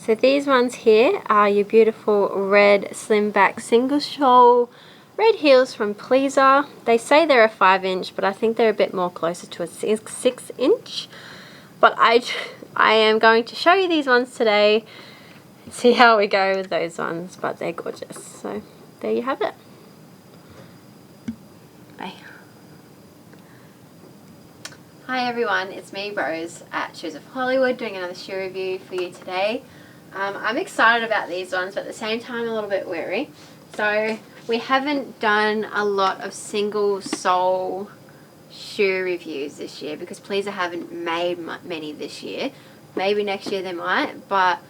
So these ones here are your beautiful red slim back single sole red heels from Pleaser. They say they're a 5-inch, but I think they're a bit more closer to a 6-inch. But I am going to show you these ones today, see how we go with those ones, but they're gorgeous. So there you have it. Bye. Hi everyone, it's me Rose at Shoes of Hollywood doing another shoe review for you today. I'm excited about these ones, but at the same time a little bit wary. So we haven't done a lot of single sole shoe reviews this year because Pleaser haven't made many this year. Maybe next year they might, but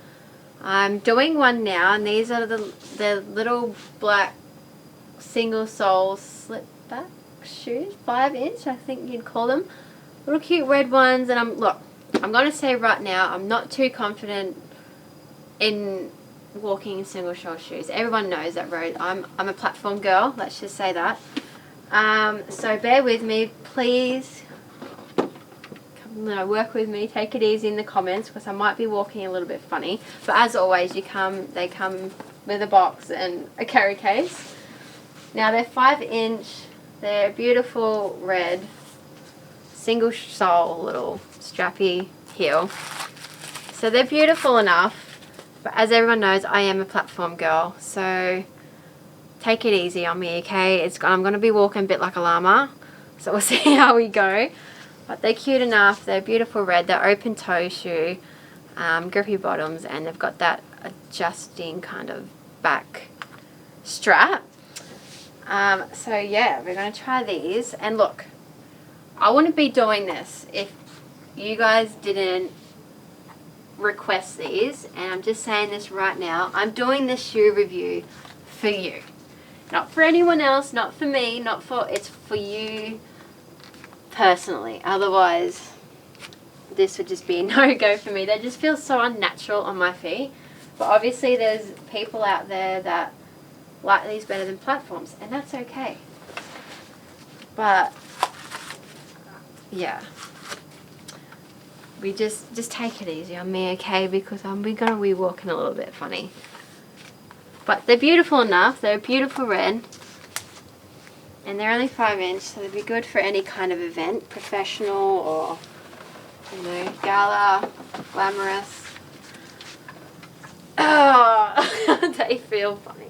I'm doing one now, and these are the little black single sole slip back shoes, 5-inch I think you'd call them. Little cute red ones, and I'm going to say right now, I'm not too confident in walking in single sole shoes. Everyone knows that, Rose. I'm a platform girl, let's just say that. So bear with me, please. Work with me, take it easy in the comments because I might be walking a little bit funny. But as always, they come with a box and a carry case. Now they're 5-inch, they're beautiful red, single sole, little strappy heel. So they're beautiful enough. But as everyone knows, I am a platform girl, so take it easy on me, okay? I'm going to be walking a bit like a llama, so we'll see how we go. But they're cute enough, they're beautiful red, they're open toe shoe, grippy bottoms, and they've got that adjusting kind of back strap. So yeah, we're going to try these. And look, I wouldn't be doing this if you guys didn't request these, and I'm just saying this right now. I'm doing this shoe review for you, not for anyone else, not for me, it's for you personally. Otherwise this would just be a no-go for me. They just feel so unnatural on my feet. But obviously there's people out there that like these better than platforms, and that's okay. But yeah, we just take it easy on me, okay? Because we're gonna be walking a little bit funny. But they're beautiful enough. They're a beautiful red, and they're only 5-inch, so they'd be good for any kind of event, professional or gala, glamorous. Oh, they feel funny.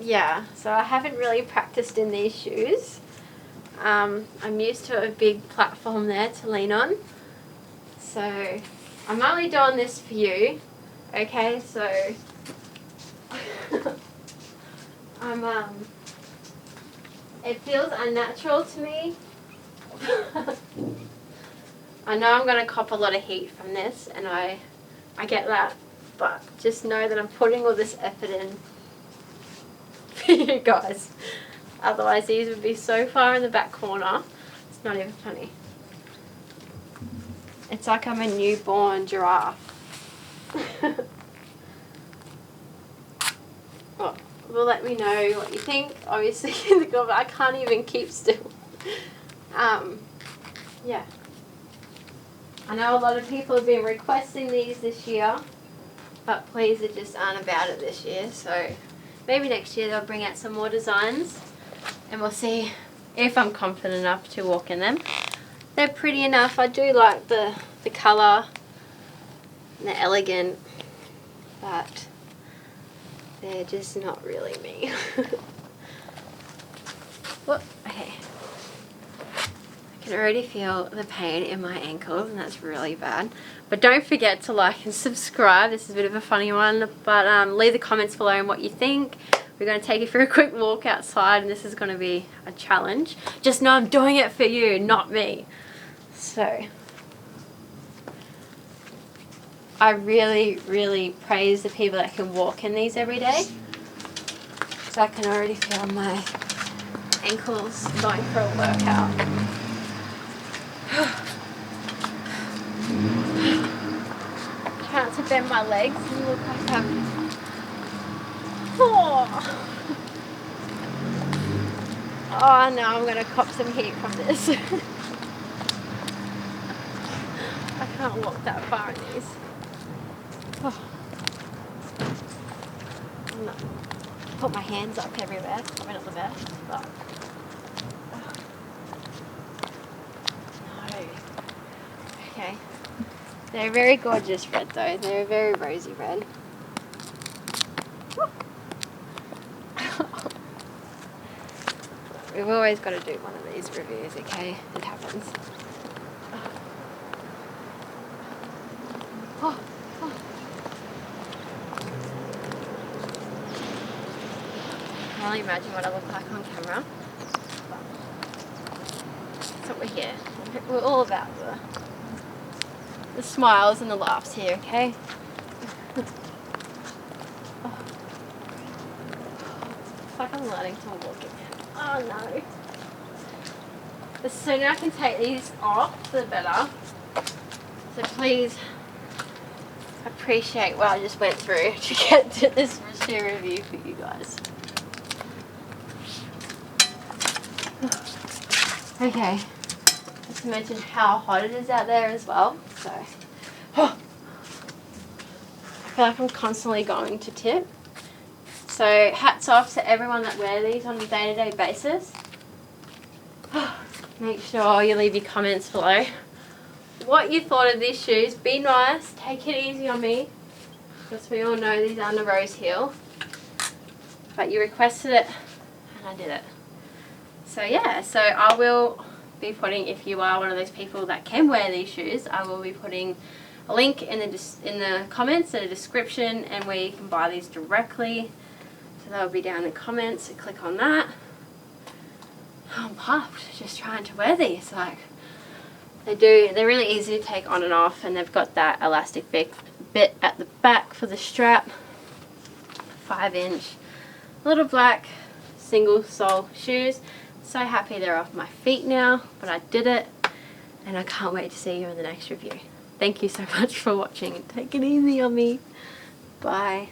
Yeah, so I haven't really practiced in these shoes. I'm used to a big platform there to lean on. So I'm only doing this for you, okay? So it feels unnatural to me. I know I'm going to cop a lot of heat from this, and I get that, but just know that I'm putting all this effort in for you guys. Otherwise these would be so far in the back corner, it's not even funny. It's like I'm a newborn giraffe. Well, let me know what you think. Obviously I can't even keep still. Yeah, I know a lot of people have been requesting these this year, but Pleaser just aren't about it this year. So maybe next year they'll bring out some more designs, and we'll see if I'm confident enough to walk in them. They're pretty enough. I do like the colour and the elegant, but they're just not really me. Whoop, okay. I can already feel the pain in my ankles, and that's really bad. But don't forget to like and subscribe. This is a bit of a funny one, but leave the comments below on what you think. We're going to take you for a quick walk outside, and this is going to be a challenge. Just know I'm doing it for you, not me. So I really, really praise the people that can walk in these every day. So I can already feel my ankles going for a workout. Try not to bend my legs and look like I'm... Oh no, I'm going to cop some heat from this. I can't walk that far in these. Oh. Put my hands up everywhere. Probably not the best, but no. Okay. They're very gorgeous red though. They're a very rosy red. We've always got to do one of these reviews, okay? It happens. Oh, oh. I can only imagine what I look like on camera. That's what we're here. We're all about the smiles and the laughs here, okay? Oh. It's like I'm learning to walk again. Oh no. The sooner I can take these off, the better. So please appreciate what I just went through to get to this shoe review for you guys. Okay, just to mention how hot it is out there as well. So, I feel like I'm constantly going to tip. So hats off to everyone that wear these on a day-to-day basis. Make sure you leave your comments below what you thought of these shoes. Be nice, take it easy on me, because we all know these aren't a rose heel. But you requested it and I did it. So yeah, so I will be putting, if you are one of those people that can wear these shoes, I will be putting a link in the comments and a description and where you can buy these directly. So that will be down in the comments, so click on that. I'm puffed just trying to wear these. Like, they're really easy to take on and off, and they've got that elastic bit at the back for the strap. 5-inch little black single sole shoes. So happy they're off my feet now, but I did it, and I can't wait to see you in the next review. Thank you so much for watching, and take it easy on me. Bye.